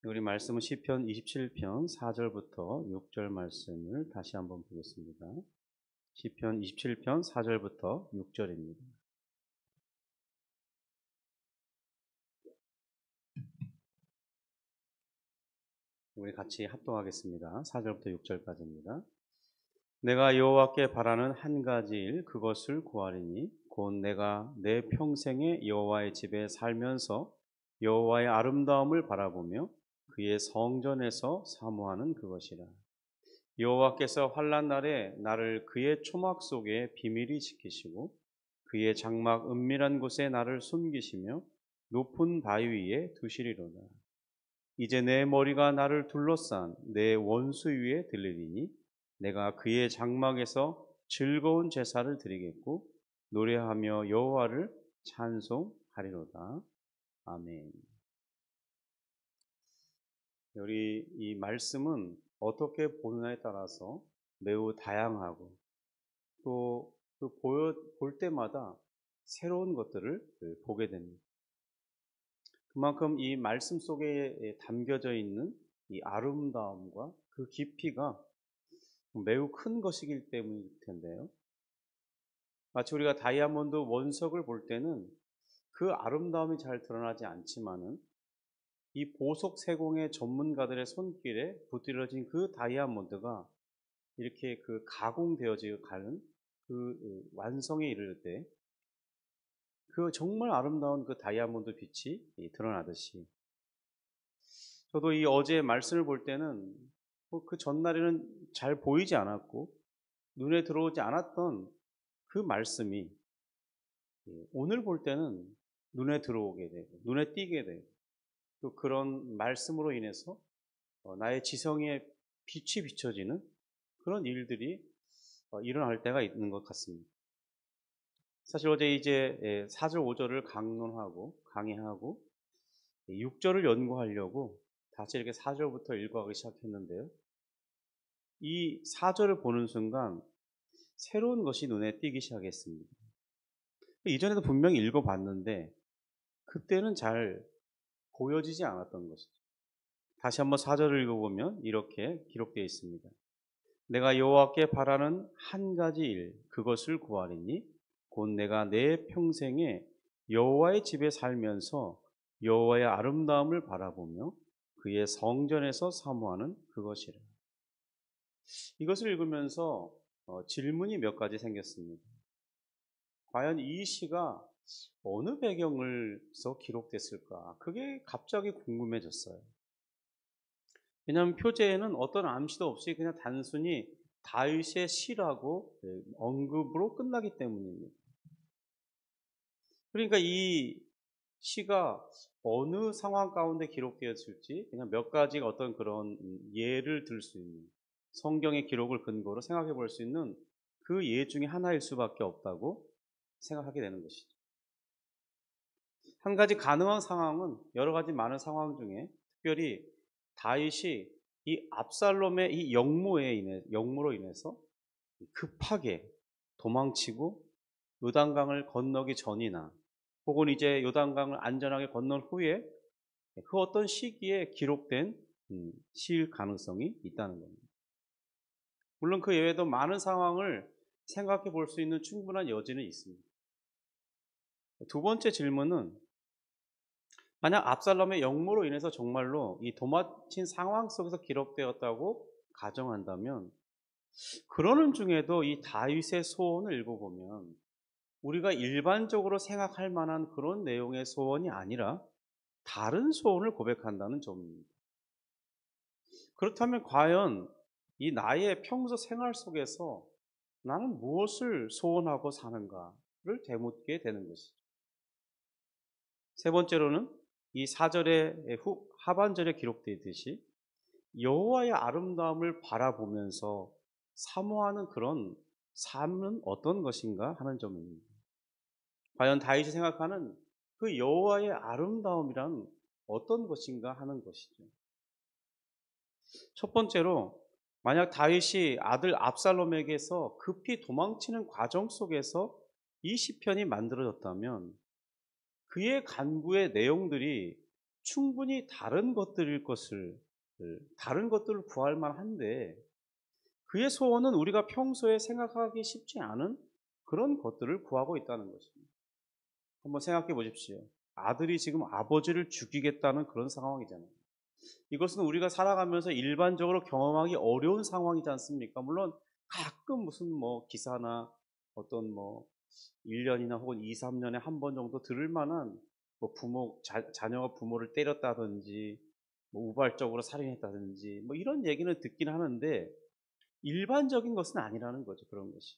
우리 말씀은 시편 27편 4절부터 6절 말씀을 다시 한번 보겠습니다. 시편 27편 4절부터 6절입니다. 우리 같이 합독하겠습니다. 4절부터 6절까지입니다. 내가 여호와께 바라는 한 가지 일 그것을 구하리니 곧 내가 내 평생에 여호와의 집에 살면서 여호와의 아름다움을 바라보며 그의 성전에서 사모하는 그것이라. 여호와께서 환난 날에 나를 그의 초막 속에 비밀히 지키시고 그의 장막 은밀한 곳에 나를 숨기시며 높은 바위 위에 두시리로다. 이제 내 머리가 나를 둘러싼 내 원수 위에 들리리니 내가 그의 장막에서 즐거운 제사를 드리겠고 노래하며 여호와를 찬송하리로다. 아멘. 우리 이 말씀은 어떻게 보느냐에 따라서 매우 다양하고 또 볼 때마다 새로운 것들을 보게 됩니다. 그만큼 이 말씀 속에 담겨져 있는 이 아름다움과 그 깊이가 매우 큰 것이기 때문일 텐데요. 마치 우리가 다이아몬드 원석을 볼 때는 그 아름다움이 잘 드러나지 않지만은 이 보석 세공의 전문가들의 손길에 부드러진 그 다이아몬드가 이렇게 그 가공되어져 가는 그 완성에 이를 때 그 정말 아름다운 그 다이아몬드 빛이 드러나듯이 저도 이 어제 말씀을 볼 때는 그 전날에는 잘 보이지 않았고 눈에 들어오지 않았던 그 말씀이 오늘 볼 때는 눈에 들어오게 되고 눈에 띄게 되고 또 그런 말씀으로 인해서 나의 지성에 빛이 비춰지는 그런 일들이 일어날 때가 있는 것 같습니다. 사실 어제 이제 4절 5절을 강의하고 6절을 연구하려고 다시 이렇게 4절부터 읽어가기 시작했는데요. 이 4절을 보는 순간 새로운 것이 눈에 띄기 시작했습니다. 이전에도 분명히 읽어봤는데 그때는 잘 보여지지 않았던 것이죠. 다시 한번 4절을 읽어보면 이렇게 기록되어 있습니다. 내가 여호와께 바라는 한 가지 일 그것을 구하리니 곧 내가 내 평생에 여호와의 집에 살면서 여호와의 아름다움을 바라보며 그의 성전에서 사모하는 그것이라. 이것을 읽으면서 질문이 몇 가지 생겼습니다. 과연 이 시가 어느 배경에서 기록됐을까? 그게 갑자기 궁금해졌어요. 왜냐하면 표제에는 어떤 암시도 없이 그냥 단순히 다윗의 시라고 언급으로 끝나기 때문입니다. 그러니까 이 시가 어느 상황 가운데 기록되었을지 그냥 몇 가지 어떤 그런 예를 들 수 있는 성경의 기록을 근거로 생각해 볼 수 있는 그 예 중에 하나일 수밖에 없다고 생각하게 되는 것이죠. 한 가지 가능한 상황은 여러 가지 많은 상황 중에 특별히 다윗이 이 압살롬의 이 역모로 인해서 급하게 도망치고 요단강을 건너기 전이나 혹은 이제 요단강을 안전하게 건넌 후에 그 어떤 시기에 기록된 시일 가능성이 있다는 겁니다. 물론 그 외에도 많은 상황을 생각해 볼 수 있는 충분한 여지는 있습니다. 두 번째 질문은 만약 압살롬의 역모로 인해서 정말로 이 도망친 상황 속에서 기록되었다고 가정한다면 그러는 중에도 이 다윗의 소원을 읽어보면 우리가 일반적으로 생각할 만한 그런 내용의 소원이 아니라 다른 소원을 고백한다는 점입니다. 그렇다면 과연 이 나의 평소 생활 속에서 나는 무엇을 소원하고 사는가를 되묻게 되는 것이죠. 세 번째로는 이 4절의 하반절에 기록되어 있듯이 여호와의 아름다움을 바라보면서 사모하는 그런 삶은 어떤 것인가 하는 점입니다. 과연 다윗이 생각하는 그 여호와의 아름다움이란 어떤 것인가 하는 것이죠. 첫 번째로 만약 다윗이 아들 압살롬에게서 급히 도망치는 과정 속에서 이 시편이 만들어졌다면 그의 간구의 내용들이 충분히 다른 것들을 구할 만한데 그의 소원은 우리가 평소에 생각하기 쉽지 않은 그런 것들을 구하고 있다는 것입니다. 한번 생각해 보십시오. 아들이 지금 아버지를 죽이겠다는 그런 상황이잖아요. 이것은 우리가 살아가면서 일반적으로 경험하기 어려운 상황이지 않습니까? 물론 가끔 무슨 뭐 기사나 어떤 뭐 1년이나 혹은 2, 3년에 한 번 정도 들을 만한 뭐 자녀가 부모를 때렸다든지 뭐 우발적으로 살인했다든지 뭐 이런 얘기는 듣긴 하는데 일반적인 것은 아니라는 거죠. 그런 것이.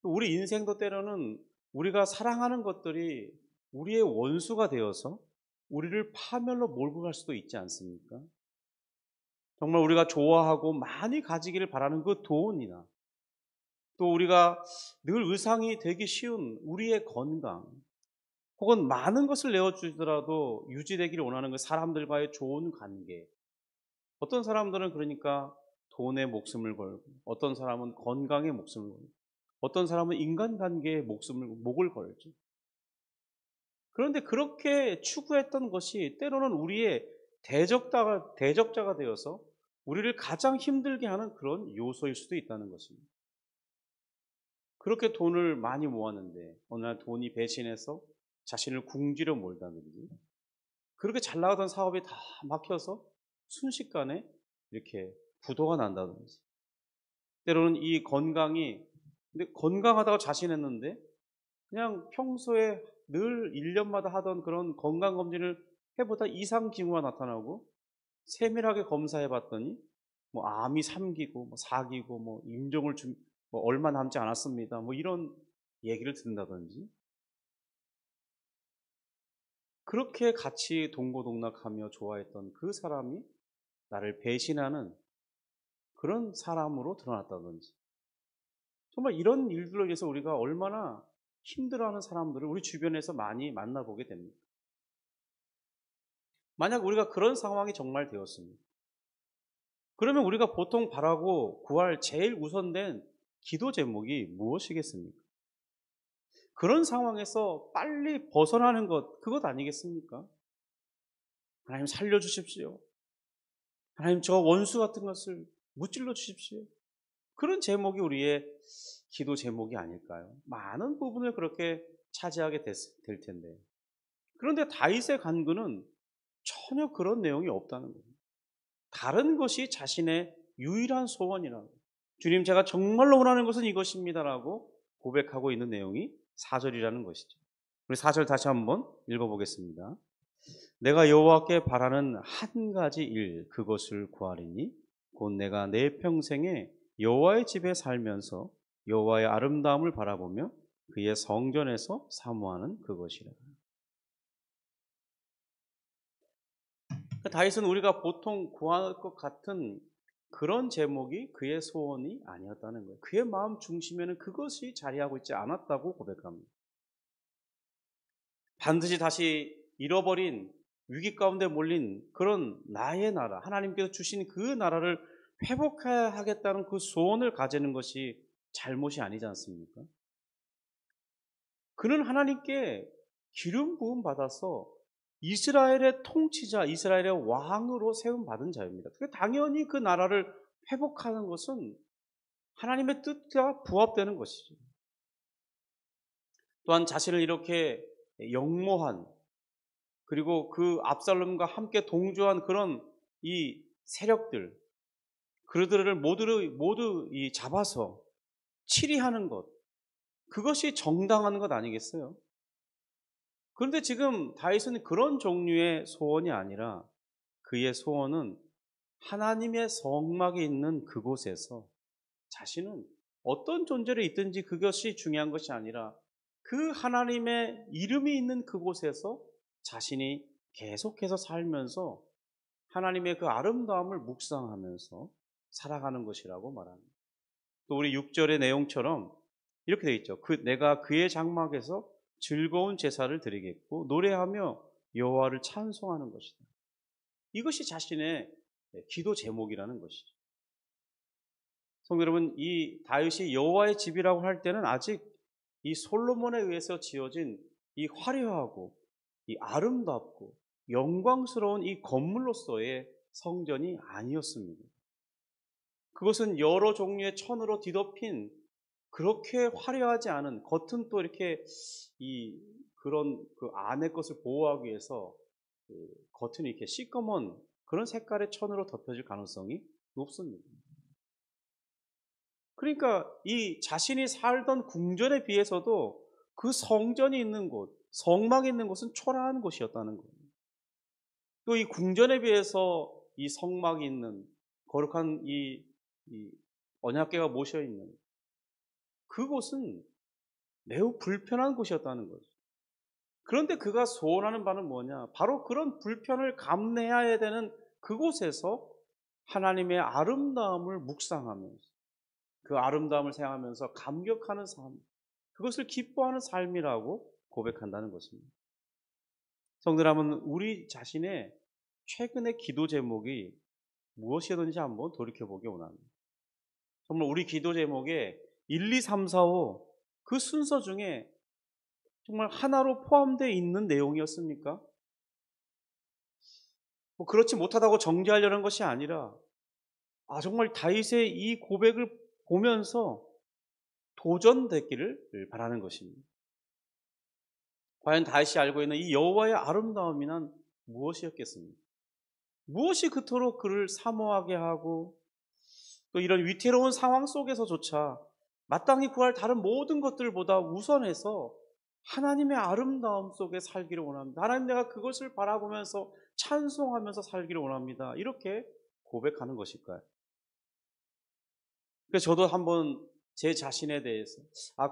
우리 인생도 때로는 우리가 사랑하는 것들이 우리의 원수가 되어서 우리를 파멸로 몰고 갈 수도 있지 않습니까? 정말 우리가 좋아하고 많이 가지기를 바라는 그 돈이나 또 우리가 늘 의상이 되기 쉬운 우리의 건강 혹은 많은 것을 내어주더라도 유지되기를 원하는 그 사람들과의 좋은 관계. 어떤 사람들은 그러니까 돈에 목숨을 걸고 어떤 사람은 건강에 목숨을 걸고 어떤 사람은 인간관계에 목을 걸죠. 그런데 그렇게 추구했던 것이 때로는 우리의 대적자가 되어서 우리를 가장 힘들게 하는 그런 요소일 수도 있다는 것입니다. 그렇게 돈을 많이 모았는데 어느 날 돈이 배신해서 자신을 궁지로 몰다든지 그렇게 잘 나가던 사업이 다 막혀서 순식간에 이렇게 부도가 난다든지 때로는 이 건강이 근데 건강하다고 자신했는데 그냥 평소에 늘 1년마다 하던 그런 건강검진을 해보다 이상 징후가 나타나고 세밀하게 검사해 봤더니 뭐 암이 3기고 뭐 4기고 뭐 임종을 뭐 얼마 남지 않았습니다. 뭐 이런 얘기를 듣는다든지 그렇게 같이 동고동락하며 좋아했던 그 사람이 나를 배신하는 그런 사람으로 드러났다든지 정말 이런 일들로 인해서 우리가 얼마나 힘들어하는 사람들을 우리 주변에서 많이 만나보게 됩니다. 만약 우리가 그런 상황이 정말 되었습니다. 그러면 우리가 보통 바라고 구할 제일 우선된 기도 제목이 무엇이겠습니까? 그런 상황에서 빨리 벗어나는 그것 아니겠습니까? 하나님 살려주십시오. 하나님 저 원수 같은 것을 무찔러 주십시오. 그런 제목이 우리의 기도 제목이 아닐까요? 많은 부분을 그렇게 차지하게 될 텐데. 그런데 다윗의 간구는 전혀 그런 내용이 없다는 거예요. 다른 것이 자신의 유일한 소원이라고. 주님 제가 정말로 원하는 것은 이것입니다라고 고백하고 있는 내용이 4절이라는 것이죠. 우리 4절 다시 한번 읽어보겠습니다. 내가 여호와께 바라는 한 가지 일 그것을 구하리니 곧 내가 내 평생에 여호와의 집에 살면서 여호와의 아름다움을 바라보며 그의 성전에서 사모하는 그것이라. 다윗은 우리가 보통 구할 것 같은 그런 제목이 그의 소원이 아니었다는 거예요. 그의 마음 중심에는 그것이 자리하고 있지 않았다고 고백합니다. 반드시 다시 잃어버린 위기 가운데 몰린 그런 나의 나라, 하나님께서 주신 그 나라를 회복해야 하겠다는 그 소원을 가지는 것이 잘못이 아니지 않습니까? 그는 하나님께 기름 부음 받아서 이스라엘의 통치자, 이스라엘의 왕으로 세움 받은 자입니다. 당연히 그 나라를 회복하는 것은 하나님의 뜻과 부합되는 것이죠. 또한 자신을 이렇게 역모한 그리고 그 압살롬과 함께 동조한 그런 이 세력들, 그들을 모두 잡아서 치리하는 것, 그것이 정당한 것 아니겠어요? 그런데 지금 다윗은 그런 종류의 소원이 아니라 그의 소원은 하나님의 성막이 있는 그곳에서 자신은 어떤 존재로 있든지 그것이 중요한 것이 아니라 그 하나님의 이름이 있는 그곳에서 자신이 계속해서 살면서 하나님의 그 아름다움을 묵상하면서 살아가는 것이라고 말합니다. 또 우리 6절의 내용처럼 이렇게 되어 있죠. 내가 그의 장막에서 즐거운 제사를 드리겠고 노래하며 여호와를 찬송하는 것이다. 이것이 자신의 기도 제목이라는 것이죠. 성도 여러분, 이 다윗이 여호와의 집이라고 할 때는 아직 이 솔로몬에 의해서 지어진 이 화려하고 이 아름답고 영광스러운 이 건물로서의 성전이 아니었습니다. 그것은 여러 종류의 천으로 뒤덮인 그렇게 화려하지 않은, 겉은 또 이렇게 그런 그 안의 것을 보호하기 위해서 겉은 이렇게 시꺼먼 그런 색깔의 천으로 덮여질 가능성이 높습니다. 그러니까 이 자신이 살던 궁전에 비해서도 그 성전이 있는 곳, 성막이 있는 곳은 초라한 곳이었다는 거예요. 또 이 궁전에 비해서 이 성막이 있는 거룩한 이 언약궤가 모셔 있는 그곳은 매우 불편한 곳이었다는 거죠. 그런데 그가 소원하는 바는 뭐냐? 바로 그런 불편을 감내해야 되는 그곳에서 하나님의 아름다움을 묵상하면서 그 아름다움을 생각하면서 감격하는 삶, 그것을 기뻐하는 삶이라고 고백한다는 것입니다. 성도 여러분, 우리 자신의 최근의 기도 제목이 무엇이었는지 한번 돌이켜보기 원합니다. 정말 우리 기도 제목에 1, 2, 3, 4, 5 그 순서 중에 정말 하나로 포함되어 있는 내용이었습니까? 그렇지 못하다고 정죄하려는 것이 아니라 정말 다윗의 이 고백을 보면서 도전되기를 바라는 것입니다. 과연 다윗이 알고 있는 이 여호와의 아름다움이란 무엇이었겠습니까? 무엇이 그토록 그를 사모하게 하고 또 이런 위태로운 상황 속에서조차 마땅히 구할 다른 모든 것들보다 우선해서 하나님의 아름다움 속에 살기를 원합니다. 하나님, 내가 그것을 바라보면서 찬송하면서 살기를 원합니다. 이렇게 고백하는 것일까요? 그래서 저도 한번 제 자신에 대해서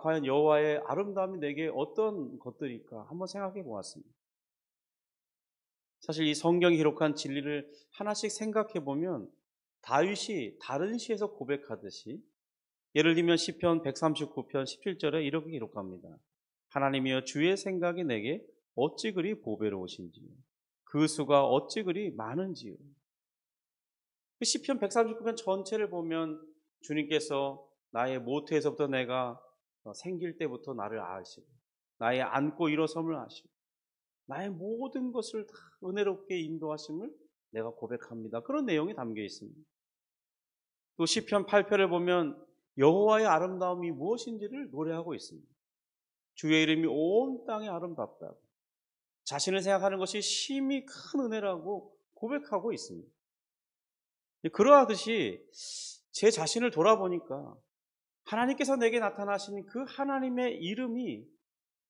과연 여호와의 아름다움이 내게 어떤 것들일까 한번 생각해 보았습니다. 사실 이 성경이 기록한 진리를 하나씩 생각해 보면 다윗이 다른 시에서 고백하듯이, 예를 들면 시편 139편 17절에 이렇게 기록합니다. 하나님이여, 주의 생각이 내게 어찌 그리 보배로우신지요, 그 수가 어찌 그리 많은지요. 그 시편 139편 전체를 보면 주님께서 나의 모태에서부터 내가 생길 때부터 나를 아시고 나의 앉고 일어섬을 아시고 나의 모든 것을 다 은혜롭게 인도하심을 내가 고백합니다. 그런 내용이 담겨 있습니다. 또 시편 8편을 보면 여호와의 아름다움이 무엇인지를 노래하고 있습니다. 주의 이름이 온 땅에 아름답다고, 자신을 생각하는 것이 심히 큰 은혜라고 고백하고 있습니다. 그러하듯이 제 자신을 돌아보니까 하나님께서 내게 나타나신 그 하나님의 이름이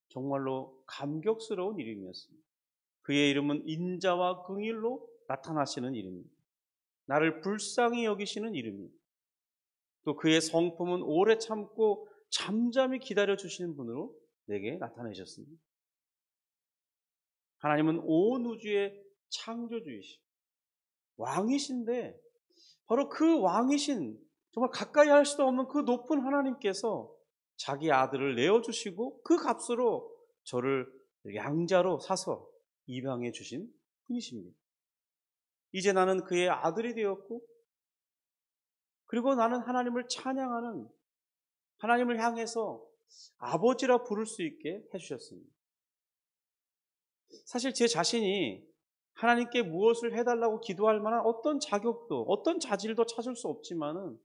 정말로 감격스러운 이름이었습니다. 그의 이름은 인자와 긍휼로 나타나시는 이름입니다. 나를 불쌍히 여기시는 이름입니다. 또 그의 성품은 오래 참고 잠잠히 기다려주시는 분으로 내게 나타내셨습니다. 하나님은 온 우주의 창조주이시고 왕이신데, 바로 그 왕이신, 정말 가까이 할 수도 없는 그 높은 하나님께서 자기 아들을 내어주시고 그 값으로 저를 양자로 사서 입양해 주신 분이십니다. 이제 나는 그의 아들이 되었고, 그리고 나는 하나님을 찬양하는, 하나님을 향해서 아버지라 부를 수 있게 해주셨습니다. 사실 제 자신이 하나님께 무엇을 해달라고 기도할 만한 어떤 자격도, 어떤 자질도 찾을 수 없지만은,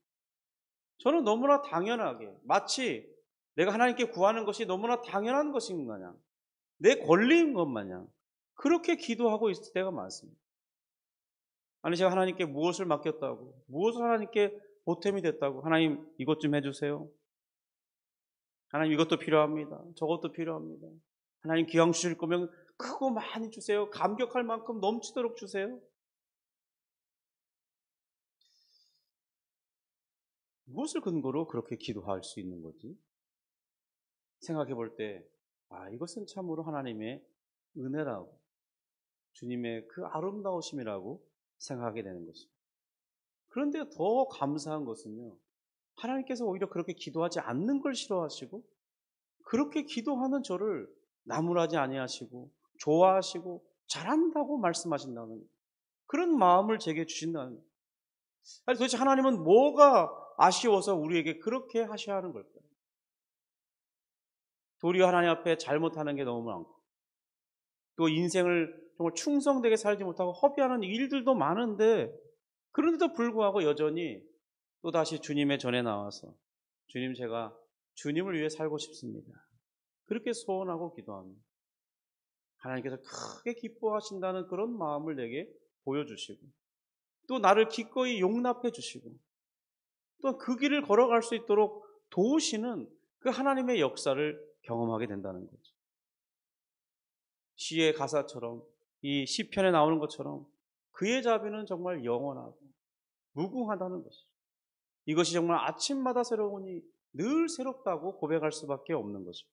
저는 너무나 당연하게, 마치 내가 하나님께 구하는 것이 너무나 당연한 것인 마냥, 내 권리인 것 마냥 그렇게 기도하고 있을 때가 많습니다. 아니, 제가 하나님께 무엇을 맡겼다고, 무엇을 하나님께 보탬이 됐다고, 하나님 이것 좀 해주세요, 하나님 이것도 필요합니다, 저것도 필요합니다, 하나님 기왕 주실 거면 크고 많이 주세요, 감격할 만큼 넘치도록 주세요. 무엇을 근거로 그렇게 기도할 수 있는 거지? 생각해 볼 때, 이것은 참으로 하나님의 은혜라고, 주님의 그 아름다우심이라고 생각하게 되는 것입니다. 그런데 더 감사한 것은요, 하나님께서 오히려 그렇게 기도하지 않는 걸 싫어하시고, 그렇게 기도하는 저를 나무라지 아니하시고 좋아하시고 잘한다고 말씀하신다는, 그런 마음을 제게 주신다는. 아니, 도대체 하나님은 뭐가 아쉬워서 우리에게 그렇게 하셔야 하는 걸까요? 도리어 하나님 앞에 잘못하는 게 너무 많고, 또 인생을 정말 충성되게 살지 못하고 허비하는 일들도 많은데, 그런데도 불구하고 여전히 또다시 주님의 전에 나와서 주님, 제가 주님을 위해 살고 싶습니다, 그렇게 소원하고 기도합니다. 하나님께서 크게 기뻐하신다는 그런 마음을 내게 보여주시고, 또 나를 기꺼이 용납해 주시고, 또 그 길을 걸어갈 수 있도록 도우시는 그 하나님의 역사를 경험하게 된다는 거죠. 시의 가사처럼, 이 시편에 나오는 것처럼 그의 자비는 정말 영원하고 무궁하다는 것이죠. 이것이 정말 아침마다 새로우니 늘 새롭다고 고백할 수밖에 없는 거죠.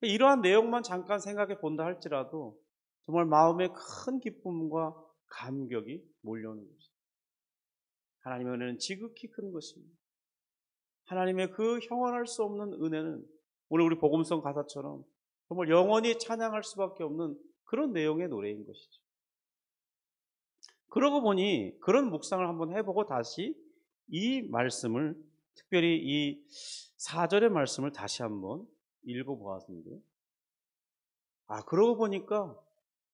이러한 내용만 잠깐 생각해 본다 할지라도 정말 마음에 큰 기쁨과 감격이 몰려오는 것이죠. 하나님의 은혜는 지극히 큰 것입니다. 하나님의 그 형언할 수 없는 은혜는 오늘 우리 복음성 가사처럼 정말 영원히 찬양할 수밖에 없는 그런 내용의 노래인 것이죠. 그러고 보니 그런 묵상을 한번 해보고 다시 이 말씀을, 특별히 이 4절의 말씀을 다시 한번 읽어보았는데, 그러고 보니까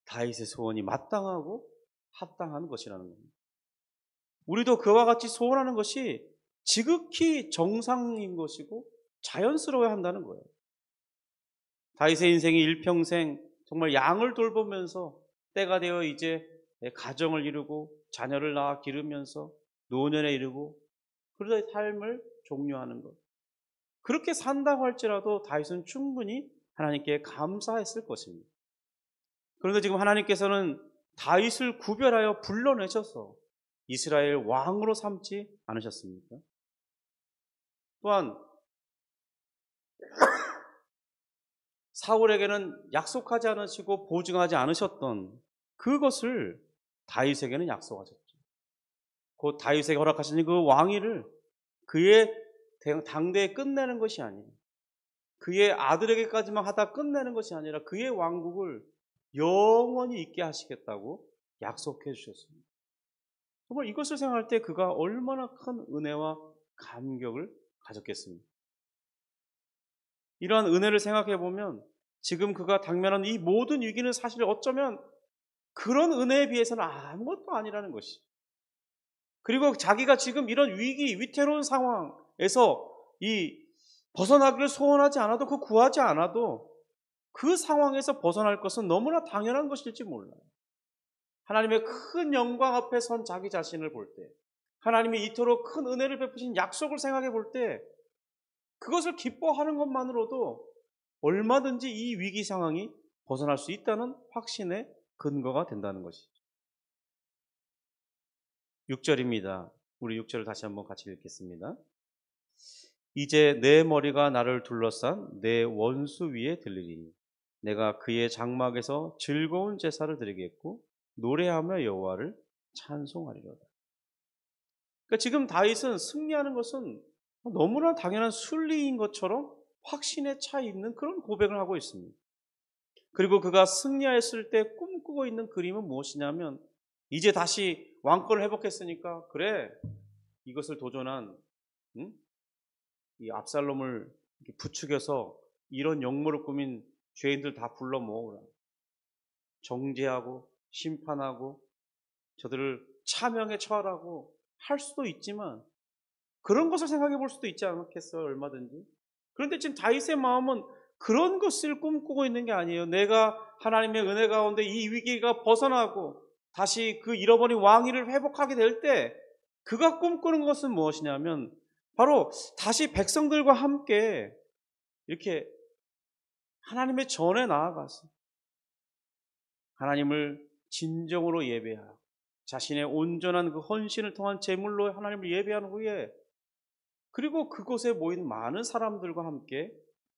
다윗의 소원이 마땅하고 합당한 것이라는 겁니다. 우리도 그와 같이 소원하는 것이 지극히 정상인 것이고 자연스러워야 한다는 거예요. 다윗의 인생이 일평생 정말 양을 돌보면서 때가 되어 이제 가정을 이루고 자녀를 낳아 기르면서 노년에 이르고 그러다 삶을 종료하는 것, 그렇게 산다고 할지라도 다윗은 충분히 하나님께 감사했을 것입니다. 그런데 지금 하나님께서는 다윗을 구별하여 불러내셔서 이스라엘 왕으로 삼지 않으셨습니까? 또한 사울에게는 약속하지 않으시고 보증하지 않으셨던 그것을 다윗에게는 약속하셨죠. 곧 다윗에게 허락하신 그 왕위를 그의 당대에 끝내는 것이 아니라, 그의 아들에게까지만 하다 끝내는 것이 아니라 그의 왕국을 영원히 있게 하시겠다고 약속해 주셨습니다. 정말 이것을 생각할 때 그가 얼마나 큰 은혜와 감격을 가졌겠습니까? 이러한 은혜를 생각해 보면 지금 그가 당면한 이 모든 위기는 사실 어쩌면 그런 은혜에 비해서는 아무것도 아니라는 것이. 그리고 자기가 지금 이런 위기, 위태로운 상황에서 이 벗어나기를 소원하지 않아도, 그 구하지 않아도 그 상황에서 벗어날 것은 너무나 당연한 것일지 몰라요. 하나님의 큰 영광 앞에 선 자기 자신을 볼 때, 하나님이 이토록 큰 은혜를 베푸신 약속을 생각해 볼 때, 그것을 기뻐하는 것만으로도 얼마든지 이 위기 상황이 벗어날 수 있다는 확신의 근거가 된다는 것이죠. 6절입니다. 우리 6절을 다시 한번 같이 읽겠습니다. 이제 내 머리가 나를 둘러싼 내 원수 위에 들리리니 내가 그의 장막에서 즐거운 제사를 드리겠고 노래하며 여호와를 찬송하리로다. 그러니까 지금 다윗은 승리하는 것은 너무나 당연한 순리인 것처럼 확신에 차 있는 그런 고백을 하고 있습니다. 그리고 그가 승리하였을 때 꿈꾸고 있는 그림은 무엇이냐면, 이제 다시 왕권을 회복했으니까 그래, 이것을 도전한 이 압살롬을 부추겨서 이런 역모를 꾸민 죄인들 다 불러 모으라, 정죄하고 심판하고 저들을 차명에 처하라고 할 수도 있지만, 그런 것을 생각해 볼 수도 있지 않겠어요? 얼마든지. 그런데 지금 다윗의 마음은 그런 것을 꿈꾸고 있는 게 아니에요. 내가 하나님의 은혜 가운데 이 위기가 벗어나고 다시 그 잃어버린 왕위를 회복하게 될 때 그가 꿈꾸는 것은 무엇이냐면, 바로 다시 백성들과 함께 이렇게 하나님의 전에 나아가서 하나님을 진정으로 예배하고 자신의 온전한 그 헌신을 통한 제물로 하나님을 예배한 후에, 그리고 그곳에 모인 많은 사람들과 함께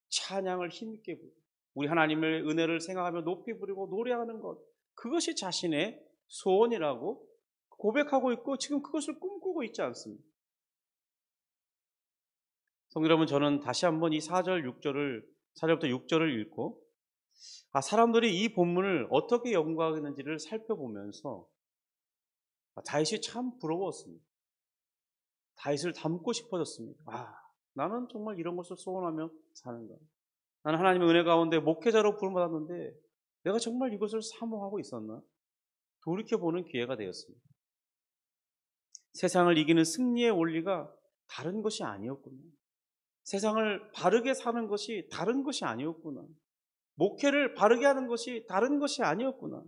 찬양을 힘있게 부르고 우리 하나님의 은혜를 생각하며 높이 부르고 노래하는 것, 그것이 자신의 소원이라고 고백하고 있고 지금 그것을 꿈꾸고 있지 않습니다. 성도 여러분, 저는 다시 한번 이 4절부터 6절을 읽고 사람들이 이 본문을 어떻게 연구하겠는지를 살펴보면서 다윗이 참 부러웠습니다. 다윗을 닮고 싶어졌습니다. 나는 정말 이런 것을 소원하며 사는 거야. 나는 하나님의 은혜 가운데 목회자로 부름받았는데 내가 정말 이것을 사모하고 있었나? 돌이켜보는 기회가 되었습니다. 세상을 이기는 승리의 원리가 다른 것이 아니었구나. 세상을 바르게 사는 것이 다른 것이 아니었구나. 목회를 바르게 하는 것이 다른 것이 아니었구나.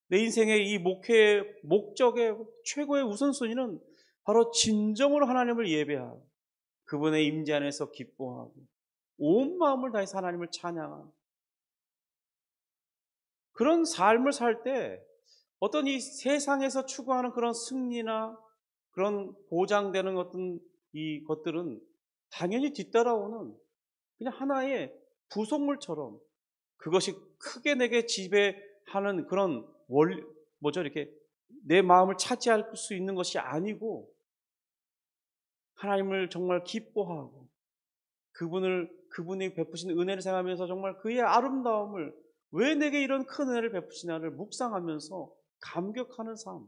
내 인생의 이 목회의 목적의 최고의 우선순위는 바로 진정으로 하나님을 예배하고 그분의 임재 안에서 기뻐하고 온 마음을 다해서 하나님을 찬양하고 그런 삶을 살 때 어떤 이 세상에서 추구하는 그런 승리나 그런 보장되는 어떤 이 것들은 당연히 뒤따라오는 그냥 하나의 부속물처럼 그것이 크게 내게 지배하는 그런 이렇게 내 마음을 차지할 수 있는 것이 아니고 하나님을 정말 기뻐하고 그분이 베푸신 은혜를 생각하면서 정말 그의 아름다움을 왜 내게 이런 큰 은혜를 베푸시나를 묵상하면서 감격하는 삶.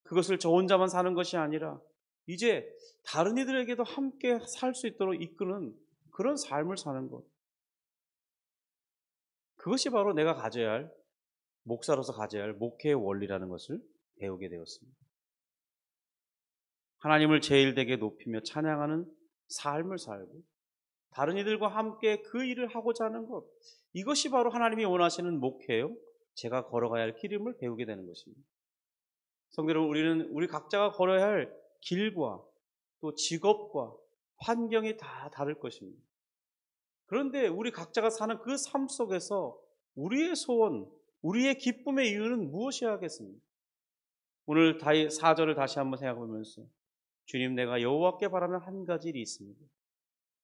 그것을 저 혼자만 사는 것이 아니라 이제 다른 이들에게도 함께 살 수 있도록 이끄는 그런 삶을 사는 것. 그것이 바로 내가 가져야 할 목사로서 가져야 할 목회의 원리라는 것을 배우게 되었습니다. 하나님을 제일되게 높이며 찬양하는 삶을 살고 다른 이들과 함께 그 일을 하고자 하는 것. 이것이 바로 하나님이 원하시는 목회요. 제가 걸어가야 할 길임을 배우게 되는 것입니다. 성도 여러분, 우리 각자가 걸어야 할 길과 또 직업과 환경이 다 다를 것입니다. 그런데 우리 각자가 사는 그 삶 속에서 우리의 소원, 우리의 기쁨의 이유는 무엇이어야 하겠습니까? 오늘 4절을 다시 한번 생각해보면서 주님, 내가 여호와께 바라는 한 가지 일이 있습니다.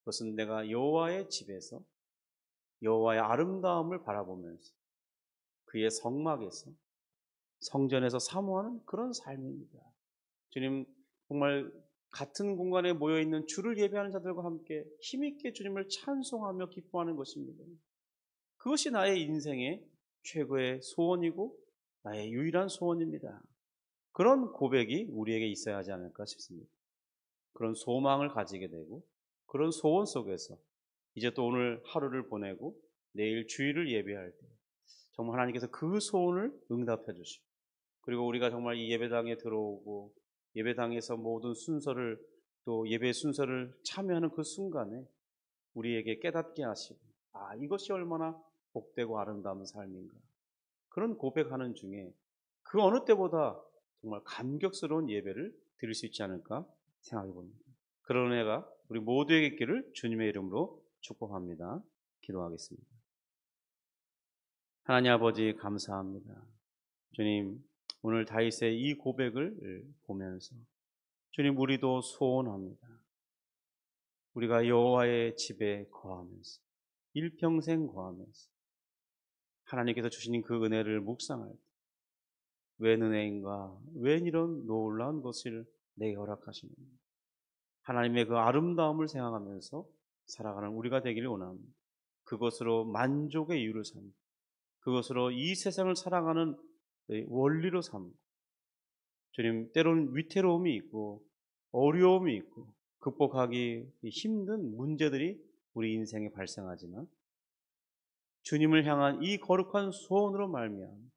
그것은 내가 여호와의 집에서 여호와의 아름다움을 바라보면서 그의 성막에서 성전에서 사모하는 그런 삶입니다. 주님, 정말 같은 공간에 모여있는 주를 예배하는 자들과 함께 힘있게 주님을 찬송하며 기뻐하는 것입니다. 그것이 나의 인생의 최고의 소원이고 나의 유일한 소원입니다. 그런 고백이 우리에게 있어야 하지 않을까 싶습니다. 그런 소망을 가지게 되고 그런 소원 속에서 이제 또 오늘 하루를 보내고 내일 주일을 예배할 때 정말 하나님께서 그 소원을 응답해 주시고 그리고 우리가 정말 이 예배당에 들어오고 예배당에서 모든 순서를 또 예배 순서를 참여하는 그 순간에 우리에게 깨닫게 하시고 이것이 얼마나 복되고 아름다운 삶인가 그런 고백하는 중에 그 어느 때보다 정말 감격스러운 예배를 드릴 수 있지 않을까 생각해 봅니다. 그런 은혜가 우리 모두에게 있기를 주님의 이름으로 축복합니다. 기도하겠습니다. 하나님 아버지 감사합니다. 주님, 오늘 다윗의 이 고백을 보면서 주님, 우리도 소원합니다. 우리가 여호와의 집에 거하면서 일평생 거하면서 하나님께서 주신 그 은혜를 묵상할 때 웬 은혜인가, 웬 이런 놀라운 것을 내게 허락하시는가. 하나님의 그 아름다움을 생각하면서 살아가는 우리가 되기를 원합니다. 그것으로 만족의 이유를 삼고 그것으로 이 세상을 살아가는 원리로 삼고 주님, 때로는 위태로움이 있고 어려움이 있고 극복하기 힘든 문제들이 우리 인생에 발생하지만 주님을 향한 이 거룩한 소원으로 말미암아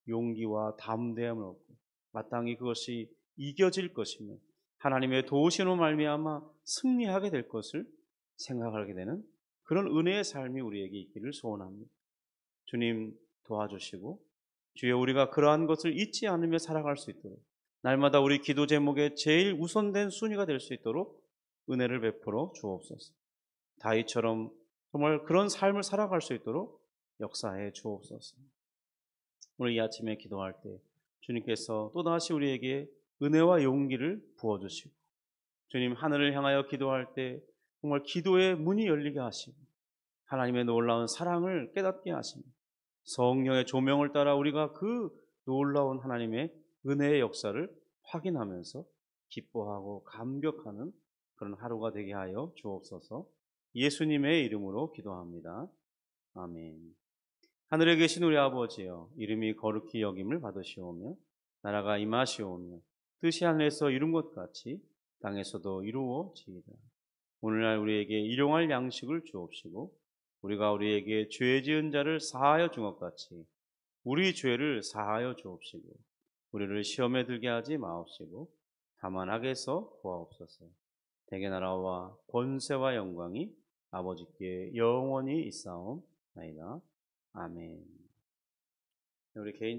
용기와 담대함을 얻고 마땅히 그것이 이겨질 것이며 하나님의 도우심으로 말미암아 승리하게 될 것을 생각하게 되는 그런 은혜의 삶이 우리에게 있기를 소원합니다. 주님 도와주시고 주여 우리가 그러한 것을 잊지 않으며 살아갈 수 있도록 날마다 우리 기도 제목에 제일 우선된 순위가 될 수 있도록 은혜를 베풀어 주옵소서. 다윗처럼 정말 그런 삶을 살아갈 수 있도록 역사해 주옵소서. 오늘 이 아침에 기도할 때 주님께서 또다시 우리에게 은혜와 용기를 부어주시고 주님 하늘을 향하여 기도할 때 정말 기도의 문이 열리게 하시고 하나님의 놀라운 사랑을 깨닫게 하십니다. 성령의 조명을 따라 우리가 그 놀라운 하나님의 은혜의 역사를 확인하면서 기뻐하고 감격하는 그런 하루가 되게 하여 주옵소서. 예수님의 이름으로 기도합니다. 아멘. 하늘에 계신 우리 아버지여, 이름이 거룩히 여김을 받으시오며 나라가 임하시오며 뜻이 하늘에서 이룬 것 같이 땅에서도 이루어지이다. 오늘날 우리에게 일용할 양식을 주옵시고 우리가 우리에게 죄 지은 자를 사하여 준 것 같이 우리 죄를 사하여 주옵시고 우리를 시험에 들게 하지 마옵시고 다만 악에서 구하옵소서. 대개 나라와 권세와 영광이 아버지께 영원히 있사옵나이다. 아멘. 우리 개인적으로